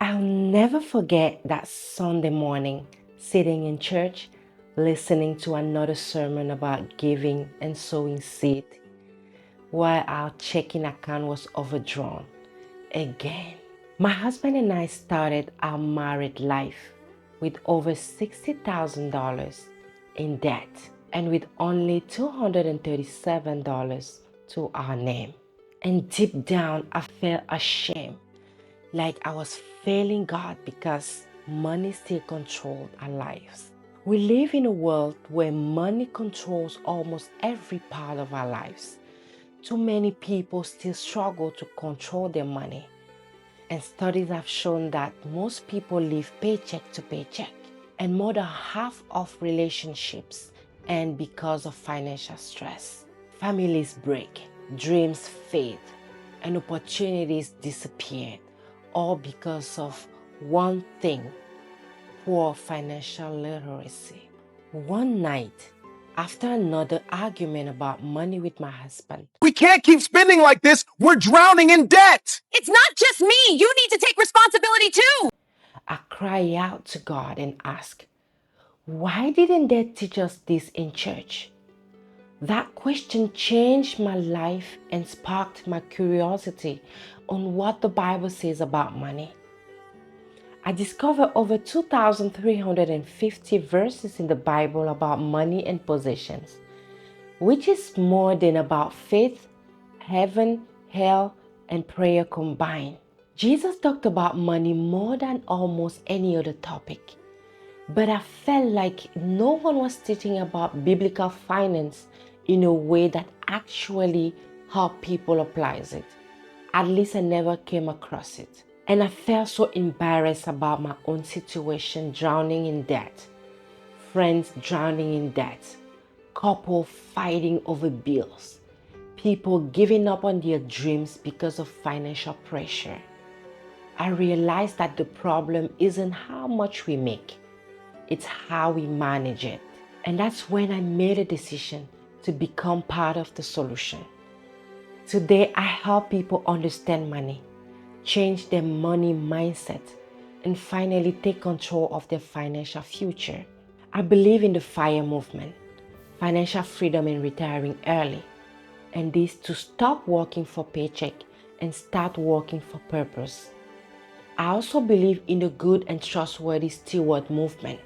I'll never forget that Sunday morning, sitting in church, listening to another sermon about giving and sowing seed, while our checking account was overdrawn again. My husband and I started our married life with over $60,000 in debt and with only $237 to our name. And deep down, I felt ashamed, like I was failing God because money still controlled our lives. We live in a world where money controls almost every part of our lives. Too many people still struggle to control their money. And studies have shown that most people live paycheck to paycheck. And more than half of relationships end because of financial stress. Families break, dreams fade, and opportunities disappear, all because of one thing: poor financial literacy. One night, after another argument about money with my husband, We can't keep spending like this. We're drowning in debt. It's not just me. You need to take responsibility too. I cry out to God and ask, why didn't they teach us this in church? That question changed my life and sparked my curiosity on what the Bible says about money. I discovered over 2,350 verses in the Bible about money and possessions, which is more than about faith, heaven, hell, and prayer combined. Jesus talked about money more than almost any other topic, but I felt like no one was teaching about biblical finance in a way that actually helped people apply it. At least I never came across it. And I felt so embarrassed about my own situation, drowning in debt, friends drowning in debt, couple fighting over bills, people giving up on their dreams because of financial pressure. I realized that the problem isn't how much we make, it's how we manage it. And that's when I made a decision to become part of the solution. Today, I help people understand money, change their money mindset, and finally take control of their financial future. I believe in the FIRE movement, financial freedom and retiring early, and this to stop working for paycheck and start working for purpose. I also believe in the good and trustworthy steward movement,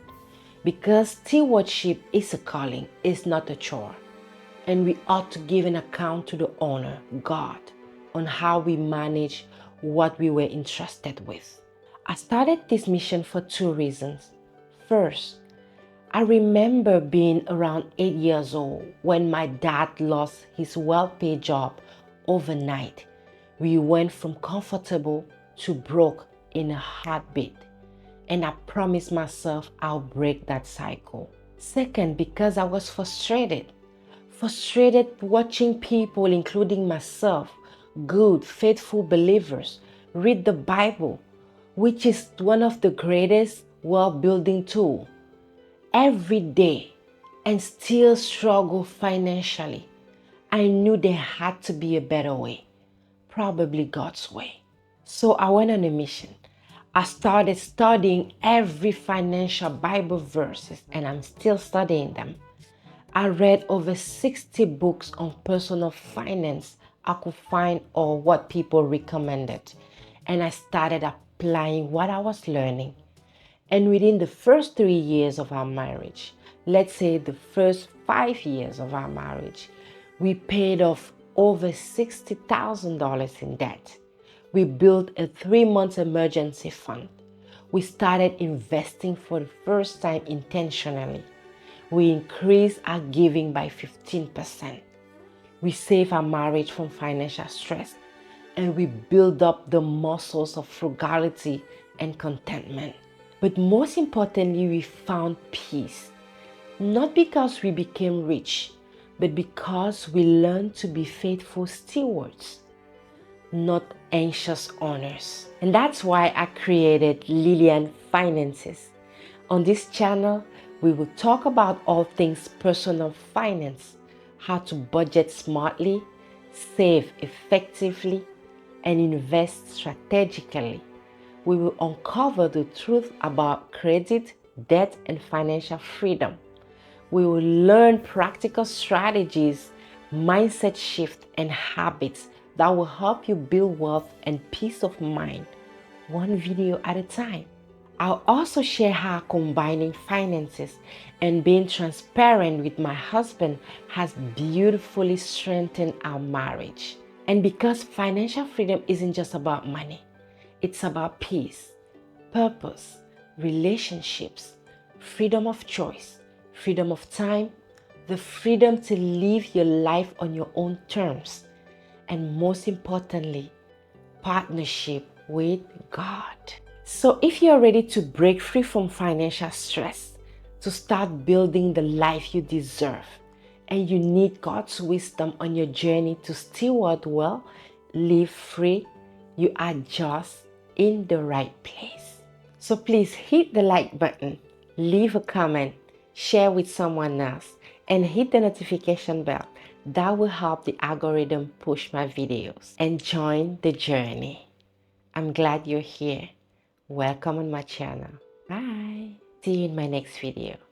because stewardship is a calling, it's not a chore. And we ought to give an account to the owner, God, on how we manage what we were entrusted with. I started this mission for two reasons. First, I remember being around 8 years old when my dad lost his well-paid job overnight. We went from comfortable to broke in a heartbeat. And I promised myself I'll break that cycle. Second, because I was frustrated watching people, including myself, good, faithful believers, read the Bible, which is one of the greatest world-building tools, every day, and still struggle financially. I knew there had to be a better way, probably God's way. So I went on a mission. I started studying every financial Bible verses, and I'm still studying them. I read over 60 books on personal finance I could find or what people recommended. And I started applying what I was learning. And within the first 3 years of our marriage, let's say the first 5 years of our marriage, we paid off over $60,000 in debt. We built a 3-month emergency fund. We started investing for the first time intentionally. We increased our giving by 15%. We saved our marriage from financial stress, and we built up the muscles of frugality and contentment. But most importantly, we found peace, not because we became rich, but because we learned to be faithful stewards, not anxious owners. And that's why I created Lillian Finances. On this channel, we will talk about all things personal finance, how to budget smartly, save effectively, and invest strategically. we will uncover the truth about credit, debt, and financial freedom. We will learn practical strategies, mindset shift, and habits that will help you build wealth and peace of mind, one video at a time. I'll also share how combining finances and being transparent with my husband has beautifully strengthened our marriage. And because financial freedom isn't just about money, it's about peace, purpose, relationships, freedom of choice, freedom of time, the freedom to live your life on your own terms, and most importantly, partnership with God. So if you're ready to break free from financial stress, to start building the life you deserve, and you need God's wisdom on your journey to steward well, live free, you are just in the right place. So please hit the like button, leave a comment, share with someone else, and hit the notification bell. That will help the algorithm push my videos, and join the journey. I'm glad you're here. Welcome on my channel. Bye. See you in my next video.